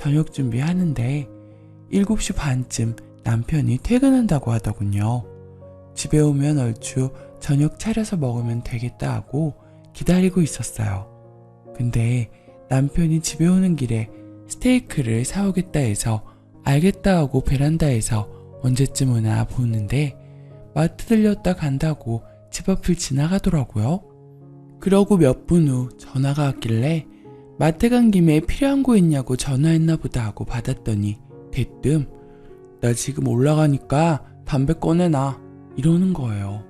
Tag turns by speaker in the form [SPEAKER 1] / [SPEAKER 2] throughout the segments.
[SPEAKER 1] 저녁 준비하는데 7시 반쯤 남편이 퇴근한다고 하더군요. 집에 오면 얼추 저녁 차려서 먹으면 되겠다 하고 기다리고 있었어요. 근데 남편이 집에 오는 길에 스테이크를 사오겠다 해서 알겠다 하고 베란다에서 언제쯤 오나 보는데 마트 들렸다 간다고 집 앞을 지나가더라고요. 그러고 몇 분 후 전화가 왔길래 마트 간 김에 필요한 거 있냐고 전화했나 보다 하고 받았더니 대뜸 나 지금 올라가니까 담배 꺼내놔 이러는 거예요.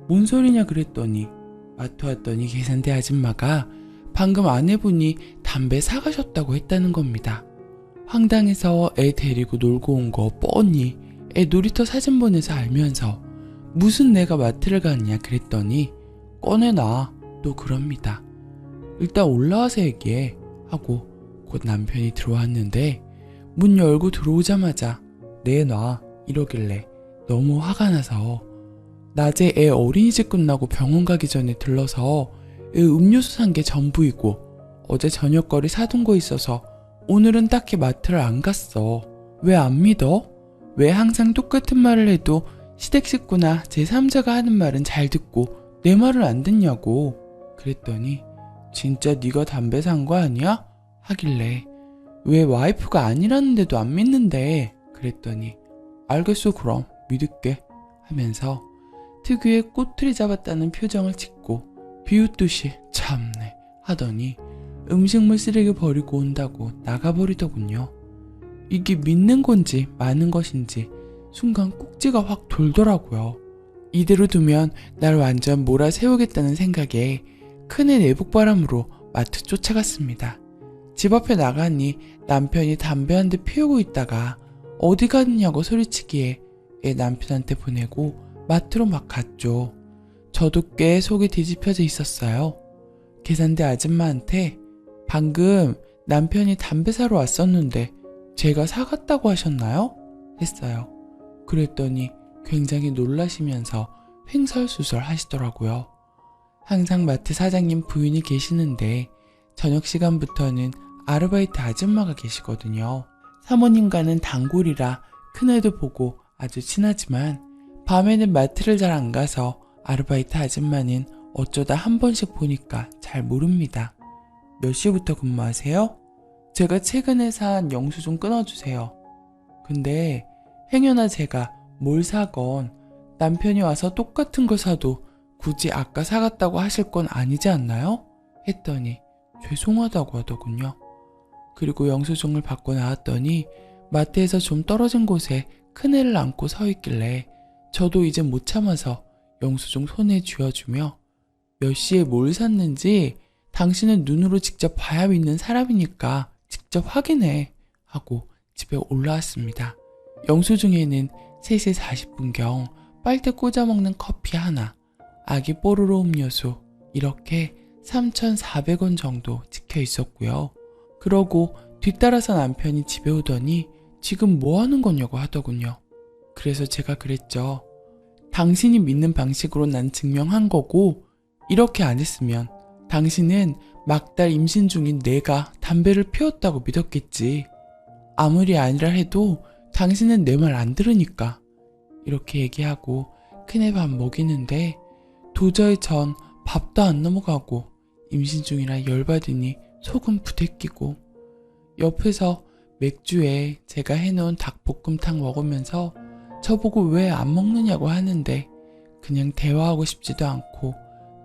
[SPEAKER 1] 뭔 소리냐 그랬더니 마트 왔더니 계산대 아줌마가 방금 아내분이 담배 사가셨다고 했다는 겁니다. 황당해서 애 데리고 놀고 온 거 뻔히 애 놀이터 사진 보내서 알면서 무슨 내가 마트를 갔냐 그랬더니 꺼내놔 또 그럽니다. 일단 올라와서 얘기해 하고 곧 남편이 들어왔는데 문 열고 들어오자마자 내놔 이러길래 너무 화가 나서 낮에 애 어린이집 끝나고 병원 가기 전에 들러서 애 음료수 산 게 전부이고 어제 저녁거리 사둔 거 있어서 오늘은 딱히 마트를 안 갔어. 왜 안 믿어? 왜 항상 똑같은 말을 해도 시댁 식구나 제3자가 하는 말은 잘 듣고 내 말을 안 듣냐고 그랬더니 진짜 네가 담배 산 거 아니야? 하길래 왜 와이프가 아니라는데도 안 믿는데 그랬더니 알겠어 그럼 믿을게 하면서 특유의 꼬투리 잡았다는 표정을 짓고 비웃듯이 참네 하더니 음식물 쓰레기 버리고 온다고 나가버리더군요. 이게 믿는 건지 마는 것인지 순간 꼭지가 확 돌더라고요. 이대로 두면 날 완전 몰아세우겠다는 생각에 큰애 내복바람으로 마트 쫓아갔습니다. 집 앞에 나가니 남편이 담배 한 대 피우고 있다가 어디 갔냐고 소리치기에 애 남편한테 보내고 마트로 막 갔죠. 저도 꽤 속이 뒤집혀져 있었어요. 계산대 아줌마한테 방금 남편이 담배 사러 왔었는데 제가 사갔다고 하셨나요? 했어요. 그랬더니 굉장히 놀라시면서 횡설수설 하시더라고요. 항상 마트 사장님 부인이 계시는데 저녁 시간부터는 아르바이트 아줌마가 계시거든요. 사모님과는 단골이라 큰애도 보고 아주 친하지만 밤에는 마트를 잘 안 가서 아르바이트 아줌마는 어쩌다 한 번씩 보니까 잘 모릅니다. 몇 시부터 근무하세요? 제가 최근에 산 영수증 끊어주세요. 근데 행여나 제가 뭘 사건 남편이 와서 똑같은 거 사도 굳이 아까 사갔다고 하실 건 아니지 않나요? 했더니 죄송하다고 하더군요. 그리고 영수증을 받고 나왔더니 마트에서 좀 떨어진 곳에 큰애를 안고 서 있길래 저도 이제 못 참아서 영수증 손에 쥐어주며 몇 시에 뭘 샀는지 당신은 눈으로 직접 봐야 믿는 사람이니까 직접 확인해 하고 집에 올라왔습니다. 영수증에는 3시 40분경 빨대 꽂아 먹는 커피 하나, 아기 뽀로로 음료수 이렇게 3,400원 정도 찍혀 있었고요. 그러고 뒤따라서 남편이 집에 오더니 지금 뭐 하는 거냐고 하더군요. 그래서 제가 그랬죠. 당신이 믿는 방식으로 난 증명한 거고 이렇게 안 했으면 당신은 막달 임신 중인 내가 담배를 피웠다고 믿었겠지. 아무리 아니라 해도 당신은 내 말 안 들으니까. 이렇게 얘기하고 큰애 밥 먹이는데 도저히 전 밥도 안 넘어가고 임신 중이라 열받으니 속은 부대끼고 옆에서 맥주에 제가 해놓은 닭볶음탕 먹으면서 저보고 왜 안 먹느냐고 하는데 그냥 대화하고 싶지도 않고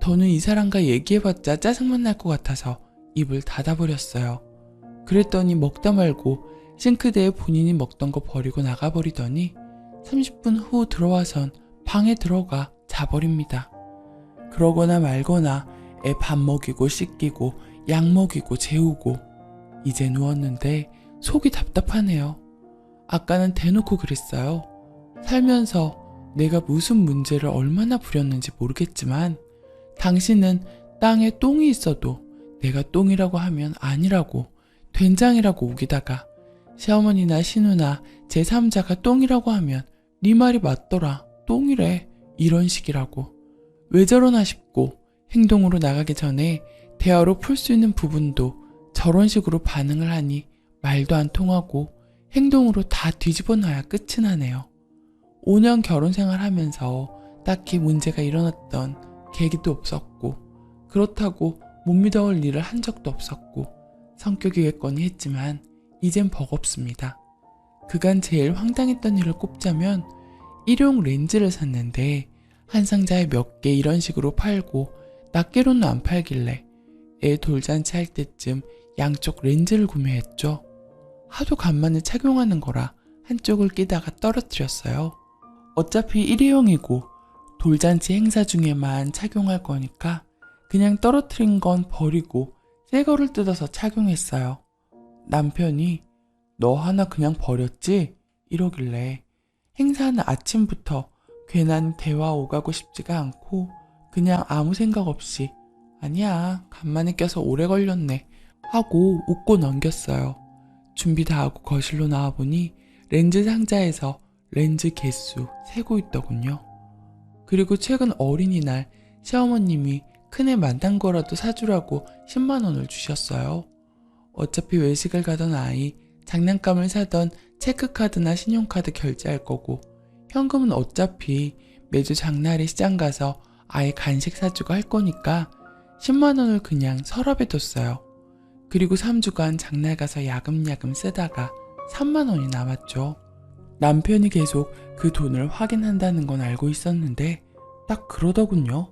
[SPEAKER 1] 더는 이 사람과 얘기해봤자 짜증만 날 것 같아서 입을 닫아버렸어요. 그랬더니 먹다 말고 싱크대에 본인이 먹던 거 버리고 나가버리더니 30분 후 들어와선 방에 들어가 자버립니다. 그러거나 말거나 애 밥 먹이고 씻기고 약 먹이고 재우고 이제 누웠는데 속이 답답하네요. 아까는 대놓고 그랬어요. 살면서 내가 무슨 문제를 얼마나 부렸는지 모르겠지만 당신은 땅에 똥이 있어도 내가 똥이라고 하면 아니라고 된장이라고 우기다가 시어머니나 신우나 제3자가 똥이라고 하면 네 말이 맞더라 똥이래 이런 식이라고 왜 저러나 싶고 행동으로 나가기 전에 대화로 풀 수 있는 부분도 저런 식으로 반응을 하니 말도 안 통하고 행동으로 다 뒤집어 놔야 끝이 나네요. 5년 결혼 생활하면서 딱히 문제가 일어났던 계기도 없었고, 그렇다고 못 믿어올 일을 한 적도 없었고, 성격이겠거니 했지만 이젠 버겁습니다. 그간 제일 황당했던 일을 꼽자면 일용 렌즈를 샀는데 한 상자에 몇 개 이런 식으로 팔고 낱개로는 안 팔길래 애 돌잔치 할 때쯤 양쪽 렌즈를 구매했죠. 하도 간만에 착용하는 거라 한쪽을 끼다가 떨어뜨렸어요. 어차피 일회용이고 돌잔치 행사 중에만 착용할 거니까 그냥 떨어뜨린 건 버리고 새 거를 뜯어서 착용했어요. 남편이 너 하나 그냥 버렸지? 이러길래 행사하는 아침부터 괜한 대화 오가고 싶지가 않고 그냥 아무 생각 없이 아니야 간만에 껴서 오래 걸렸네 하고 웃고 넘겼어요. 준비 다 하고 거실로 나와보니 렌즈 상자에서 렌즈 개수 세고 있더군요. 그리고 최근 어린이날 시어머님이 큰애 만난 거라도 사주라고 10만 원을 주셨어요. 어차피 외식을 가던 아이, 장난감을 사던 체크카드나 신용카드 결제할 거고 현금은 어차피 매주 장날에 시장 가서 아예 간식 사주고 할 거니까 10만 원을 그냥 서랍에 뒀어요. 그리고 3주간 장날 가서 야금야금 쓰다가 3만 원이 남았죠. 남편이 계속 그 돈을 확인한다는 건 알고 있었는데 딱 그러더군요.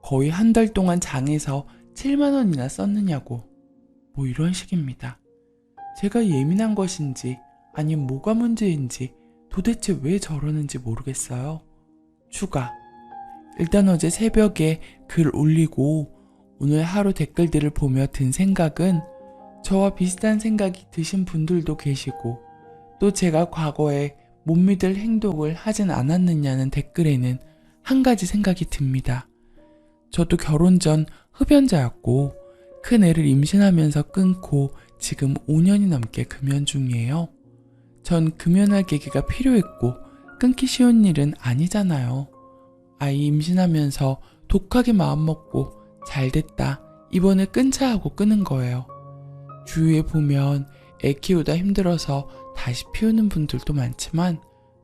[SPEAKER 1] 거의 한 달 동안 장에서 7만 원이나 썼느냐고. 뭐 이런 식입니다. 제가 예민한 것인지 아니면 뭐가 문제인지 도대체 왜 저러는지 모르겠어요. 추가. 일단 어제 새벽에 글 올리고 오늘 하루 댓글들을 보며 든 생각은 저와 비슷한 생각이 드신 분들도 계시고 또 제가 과거에 못 믿을 행동을 하진 않았느냐는 댓글에는 한 가지 생각이 듭니다. 저도 결혼 전 흡연자였고 큰애를 임신하면서 끊고 지금 5년이 넘게 금연 중이에요. 전 금연할 계기가 필요했고 끊기 쉬운 일은 아니잖아요. 아이 임신하면서 독하게 마음먹고 잘됐다 이번에 끊자 하고 끊은 거예요. 주위에 보면 애 키우다 힘들어서 다시 피우는 분들도 많지만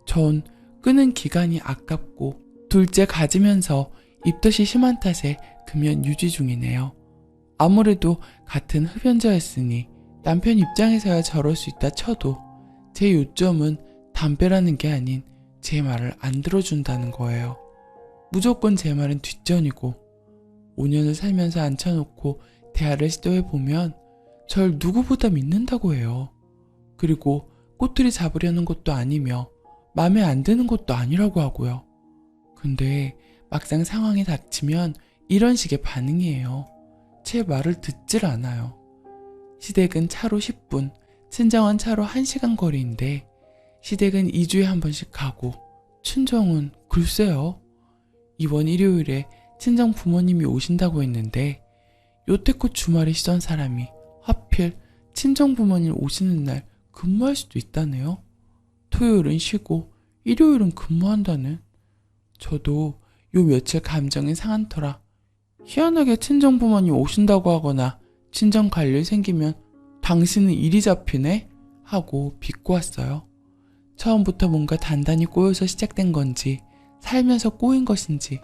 [SPEAKER 1] 전 끊은 기간이 아깝고 둘째 가지면서 입덧이 심한 탓에 금연 유지 중이네요. 아무래도 같은 흡연자였으니 남편 입장에서야 저럴 수 있다 쳐도 제 요점은 담배라는 게 아닌 제 말을 안 들어준다는 거예요. 무조건 제 말은 뒷전이고 5년을 살면서 앉혀놓고 대화를 시도해보면 절 누구보다 믿는다고 해요. 그리고 꼬투리 잡으려는 것도 아니며 마음에 안 드는 것도 아니라고 하고요. 근데 막상 상황이 닥치면 이런 식의 반응이에요. 제 말을 듣질 않아요. 시댁은 차로 10분, 친정은 차로 1시간 거리인데 시댁은 2주에 한 번씩 가고 친정은 글쎄요. 이번 일요일에 친정 부모님이 오신다고 했는데 요태껏 주말에 쉬던 사람이 하필 친정 부모님 오시는 날 근무할 수도 있다네요. 토요일은 쉬고 일요일은 근무한다는. 저도 요 며칠 감정이 상한 터라 희한하게 친정 부모님 오신다고 하거나 친정 갈 일 생기면 당신은 일이 잡히네? 하고 비꼬 왔어요. 처음부터 뭔가 단단히 꼬여서 시작된 건지 살면서 꼬인 것인지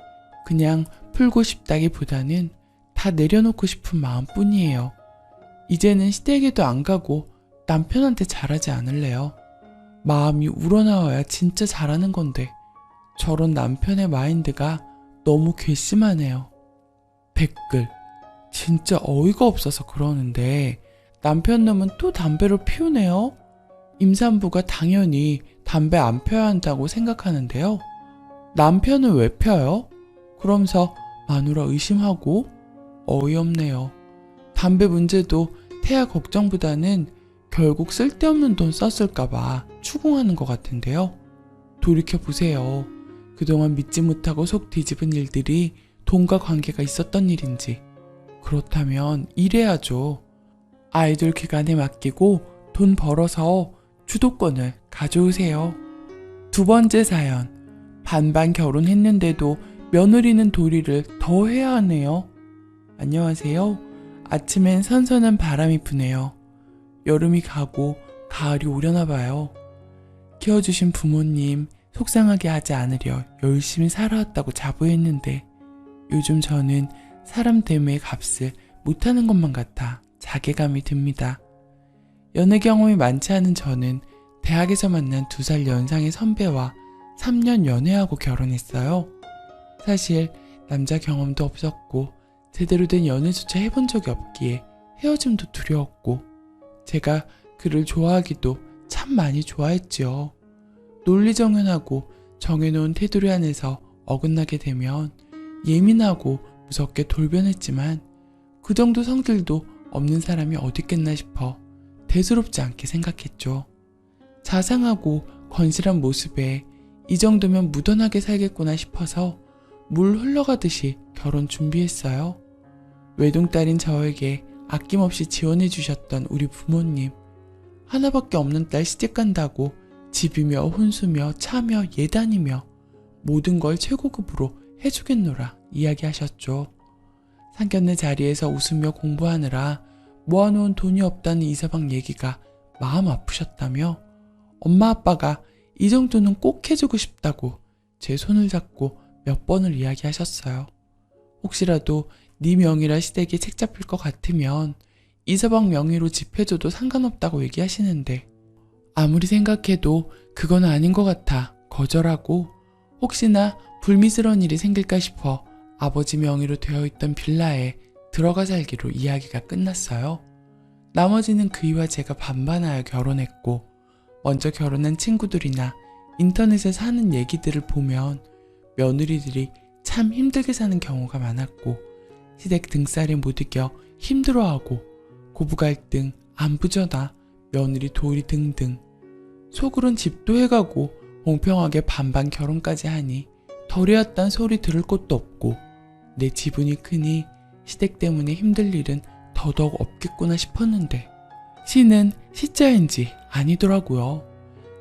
[SPEAKER 1] 그냥 풀고 싶다기보다는 다 내려놓고 싶은 마음뿐이에요. 이제는 시댁에도 안 가고 남편한테 잘하지 않을래요. 마음이 우러나와야 진짜 잘하는 건데 저런 남편의 마인드가 너무 괘씸하네요. 댓글. 진짜 어이가 없어서 그러는데 남편 놈은 또 담배를 피우네요. 임산부가 당연히 담배 안 펴야 한다고 생각하는데요. 남편은 왜 펴요? 그러면서 마누라 의심하고 어이없네요. 담배 문제도 태아 걱정보다는 결국 쓸데없는 돈 썼을까봐 추궁하는 것 같은데요. 돌이켜보세요. 그동안 믿지 못하고 속 뒤집은 일들이 돈과 관계가 있었던 일인지 그렇다면 일해야죠. 아이돌 기간에 맡기고 돈 벌어서 주도권을 가져오세요. 두 번째 사연. 반반 결혼했는데도 며느리는 도리를 더 해야 하네요. 안녕하세요. 아침엔 선선한 바람이 부네요. 여름이 가고 가을이 오려나 봐요. 키워주신 부모님 속상하게 하지 않으려 열심히 살아왔다고 자부했는데 요즘 저는 사람 때문에 값을 못하는 것만 같아 자괴감이 듭니다. 연애 경험이 많지 않은 저는 대학에서 만난 2살 연상의 선배와 3년 연애하고 결혼했어요. 사실 남자 경험도 없었고 제대로 된 연애조차 해본 적이 없기에 헤어짐도 두려웠고 제가 그를 좋아하기도 참 많이 좋아했지요. 논리정연하고 정해놓은 테두리 안에서 어긋나게 되면 예민하고 무섭게 돌변했지만 그 정도 성질도 없는 사람이 어디 있겠나 싶어 대수롭지 않게 생각했죠. 자상하고 건실한 모습에 이 정도면 무던하게 살겠구나 싶어서 물 흘러가듯이 결혼 준비했어요. 외동딸인 저에게 아낌없이 지원해 주셨던 우리 부모님, 하나밖에 없는 딸 시집간다고 집이며 혼수며 차며 예단이며 모든 걸 최고급으로 해주겠노라 이야기하셨죠. 상견례 자리에서 웃으며 공부하느라 모아놓은 돈이 없다는 이서방 얘기가 마음 아프셨다며 엄마 아빠가 이 정도는 꼭 해주고 싶다고 제 손을 잡고 몇 번을 이야기하셨어요. 혹시라도 네 명의라 시댁에 책 잡힐 것 같으면 이서방 명의로 집 해줘도 상관없다고 얘기하시는데 아무리 생각해도 그건 아닌 것 같아 거절하고 혹시나 불미스러운 일이 생길까 싶어 아버지 명의로 되어 있던 빌라에 들어가 살기로 이야기가 끝났어요. 나머지는 그이와 제가 반반하여 결혼했고 먼저 결혼한 친구들이나 인터넷에서 하는 얘기들을 보면 며느리들이 참 힘들게 사는 경우가 많았고 시댁 등살에 못 이겨 힘들어하고 고부 갈등, 안부 전화, 며느리 도리 등등 속으론 집도 해가고 공평하게 반반 결혼까지 하니 덜해왔단 소리 들을 곳도 없고 내 지분이 크니 시댁 때문에 힘들 일은 더더욱 없겠구나 싶었는데 시는 시자인지 아니더라고요.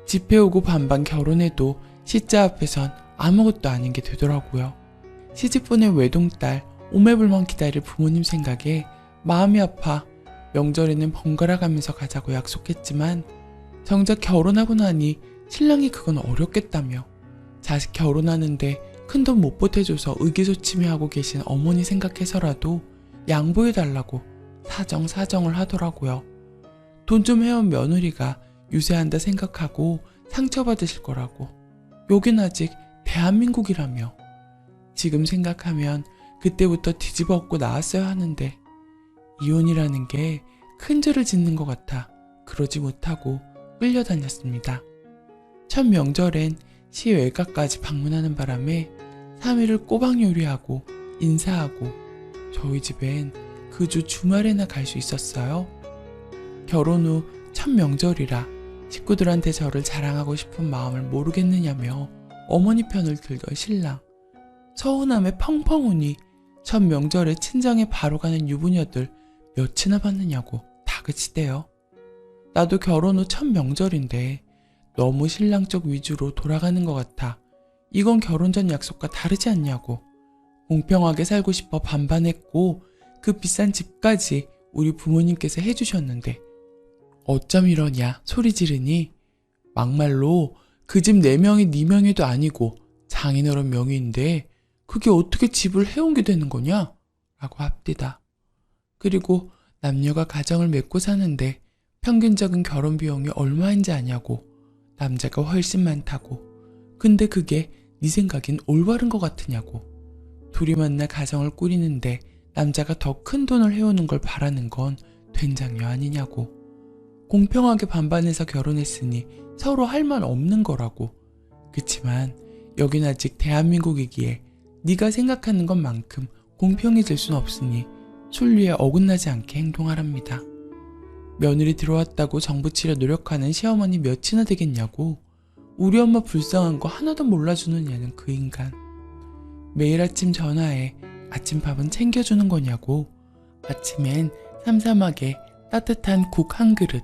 [SPEAKER 1] 집 해오고 반반 결혼해도 시자 앞에선 아무것도 아닌 게 되더라고요. 시집 보낸 외동딸 오매불망 기다릴 부모님 생각에 마음이 아파 명절에는 번갈아 가면서 가자고 약속했지만 정작 결혼하고 나니 신랑이 그건 어렵겠다며 자식 결혼하는데 큰돈 못 보태줘서 의기소침해하고 계신 어머니 생각해서라도 양보해달라고 사정을 하더라고요. 돈 좀 해온 며느리가 유세한다 생각하고 상처받으실 거라고. 여긴 아직 대한민국이라며. 지금 생각하면 그때부터 뒤집어 엎고 나왔어야 하는데 이혼이라는 게 큰 죄를 짓는 것 같아 그러지 못하고 끌려다녔습니다. 첫 명절엔 시 외가까지 방문하는 바람에 3일을 꼬박 요리하고 인사하고 저희 집엔 그 주 주말에나 갈 수 있었어요. 결혼 후 첫 명절이라 식구들한테 저를 자랑하고 싶은 마음을 모르겠느냐며 어머니 편을 들던 신랑. 서운함에 펑펑 우니 첫 명절에 친정에 바로 가는 유부녀들 몇이나 봤느냐고 다그치대요. 나도 결혼 후 첫 명절인데 너무 신랑 쪽 위주로 돌아가는 것 같아 이건 결혼 전 약속과 다르지 않냐고. 공평하게 살고 싶어 반반했고 그 비싼 집까지 우리 부모님께서 해주셨는데 어쩜 이러냐 소리 지르니 막말로 그 집 4명이 네 명의도 아니고 장인어른 명의인데 그게 어떻게 집을 해온 게 되는 거냐? 라고 합디다. 그리고 남녀가 가정을 맺고 사는데 평균적인 결혼 비용이 얼마인지 아냐고. 남자가 훨씬 많다고. 근데 그게 네 생각엔 올바른 것 같으냐고. 둘이 만나 가정을 꾸리는데 남자가 더 큰 돈을 해오는 걸 바라는 건 된장녀 아니냐고. 공평하게 반반해서 결혼했으니 서로 할 말 없는 거라고. 그치만 여긴 아직 대한민국이기에 네가 생각하는 것만큼 공평해질 순 없으니 순리에 어긋나지 않게 행동하랍니다. 며느리 들어왔다고 정부 치려 노력하는 시어머니 몇이나 되겠냐고. 우리 엄마 불쌍한 거 하나도 몰라주는 얘는 그 인간. 매일 아침 전화해 아침밥은 챙겨주는 거냐고. 아침엔 삼삼하게 따뜻한 국 한 그릇,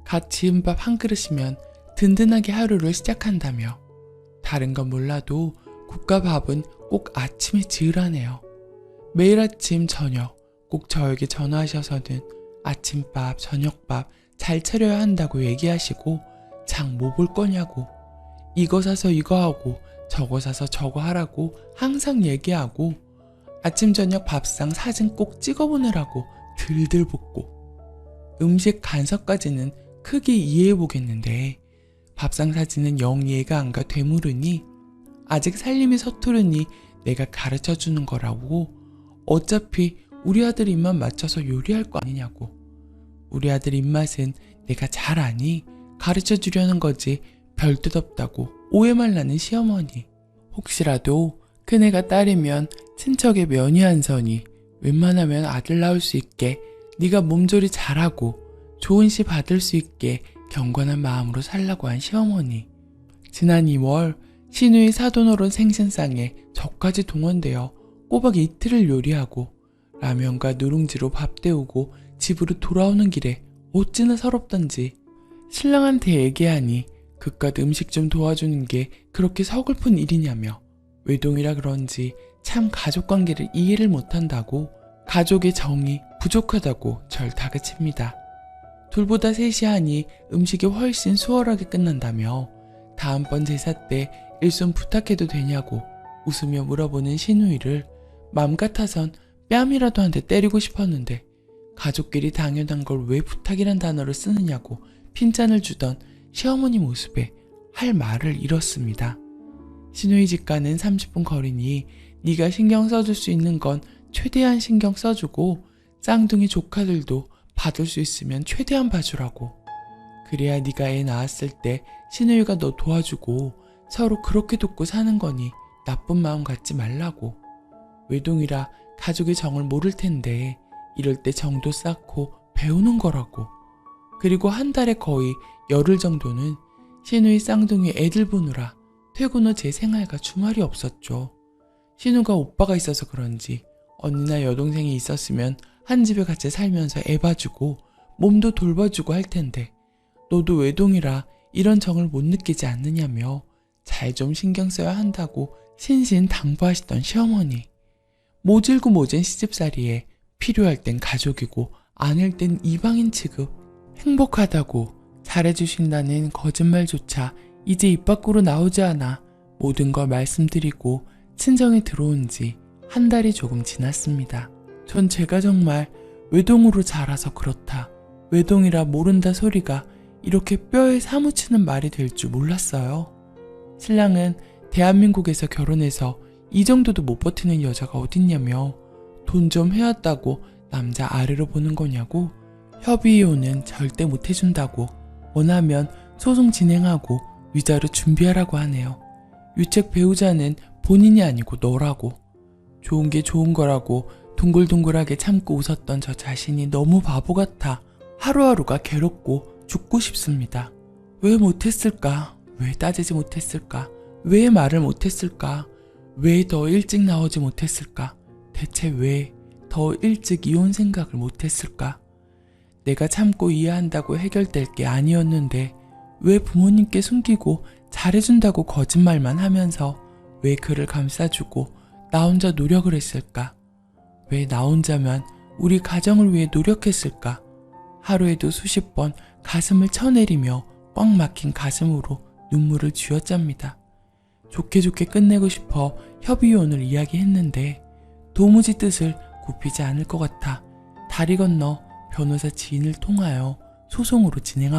[SPEAKER 1] 갓 지은 밥 한 그릇이면 든든하게 하루를 시작한다며. 다른 건 몰라도 국과 밥은 꼭 아침에 지으라네요. 매일 아침 저녁 꼭 저에게 전화하셔서는 아침밥, 저녁밥 잘 차려야 한다고 얘기하시고 장 뭐 볼 거냐고 이거 사서 이거 하고 저거 사서 저거 하라고 항상 얘기하고 아침 저녁 밥상 사진 꼭 찍어보내라고 들들 볶고 음식 간섭까지는 크게 이해해보겠는데 밥상 사진은 영 이해가 안 가 되물으니 아직 살림이 서투르니 내가 가르쳐주는 거라고 어차피 우리 아들 입맛 맞춰서 요리할 거 아니냐고 우리 아들 입맛은 내가 잘 아니 가르쳐주려는 거지 별 뜻 없다고 오해만 나는 시어머니 혹시라도 큰애가 딸이면 친척의 면이 안 서니 웬만하면 아들 낳을 수 있게 네가 몸조리 잘하고 좋은 시 받을 수 있게 경건한 마음으로 살라고 한 시어머니 지난 2월 신우이 사돈어른 생신상에 저까지 동원되어 꼬박 이틀을 요리하고 라면과 누룽지로 밥 때우고 집으로 돌아오는 길에 어찌나 서럽던지 신랑한테 얘기하니 그깟 음식 좀 도와주는 게 그렇게 서글픈 일이냐며 외동이라 그런지 참 가족관계를 이해를 못한다고 가족의 정이 부족하다고 절 다그칩니다. 둘보다 셋이 하니 음식이 훨씬 수월하게 끝난다며 다음번 제사 때 일손 부탁해도 되냐고 웃으며 물어보는 시누이를 맘 같아선 뺨이라도 한 대 때리고 싶었는데 가족끼리 당연한 걸 왜 부탁이란 단어를 쓰느냐고 핀잔을 주던 시어머니 모습에 할 말을 잃었습니다. 시누이 집과는 30분 거리니 네가 신경 써줄 수 있는 건 최대한 신경 써주고 쌍둥이 조카들도 받을 수 있으면 최대한 봐주라고. 그래야 네가 애 낳았을 때 시누이가 너 도와주고 서로 그렇게 돕고 사는 거니 나쁜 마음 갖지 말라고. 외동이라 가족의 정을 모를 텐데 이럴 때 정도 쌓고 배우는 거라고. 그리고 한 달에 거의 열흘 정도는 시누이 쌍둥이 애들 보느라 퇴근 후 제 생활과 주말이 없었죠. 신우가 오빠가 있어서 그런지 언니나 여동생이 있었으면 한 집에 같이 살면서 애 봐주고 몸도 돌봐주고 할 텐데 너도 외동이라 이런 정을 못 느끼지 않느냐며 잘 좀 신경 써야 한다고 신신당부하시던 시어머니. 모질고 모진 시집살이에 필요할 땐 가족이고 아닐 땐 이방인 취급. 행복하다고 잘해주신다는 거짓말조차 이제 입 밖으로 나오지 않아 모든 걸 말씀드리고 친정에 들어온 지 한 달이 조금 지났습니다. 전 제가 정말 외동으로 자라서 그렇다, 외동이라 모른다 소리가 이렇게 뼈에 사무치는 말이 될 줄 몰랐어요. 신랑은 대한민국에서 결혼해서 이 정도도 못 버티는 여자가 어딨냐며 돈 좀 해왔다고 남자 아래로 보는 거냐고, 협의이혼은 절대 못 해준다고, 원하면 소송 진행하고 위자료 준비하라고 하네요. 유책 배우자는 본인이 아니고 너라고. 좋은 게 좋은 거라고 둥글둥글하게 참고 웃었던 저 자신이 너무 바보 같아 하루하루가 괴롭고 죽고 싶습니다. 왜 못했을까? 왜 따지지 못했을까? 왜 말을 못했을까? 왜 더 일찍 나오지 못했을까? 대체 왜 더 일찍 이혼 생각을 못했을까? 내가 참고 이해한다고 해결될 게 아니었는데 왜 부모님께 숨기고 잘해준다고 거짓말만 하면서 왜 그를 감싸주고 나 혼자 노력을 했을까? 왜 나 혼자만 우리 가정을 위해 노력했을까? 하루에도 수십 번 가슴을 쳐내리며 꽉 막힌 가슴으로 눈물을 쥐어짭니다. 좋게 좋게 끝내고 싶어 협의혼을 이야기했는데 도무지 뜻을 굽히지 않을 것 같아 다리 건너 변호사 지인을 통하여 소송으로 진행하고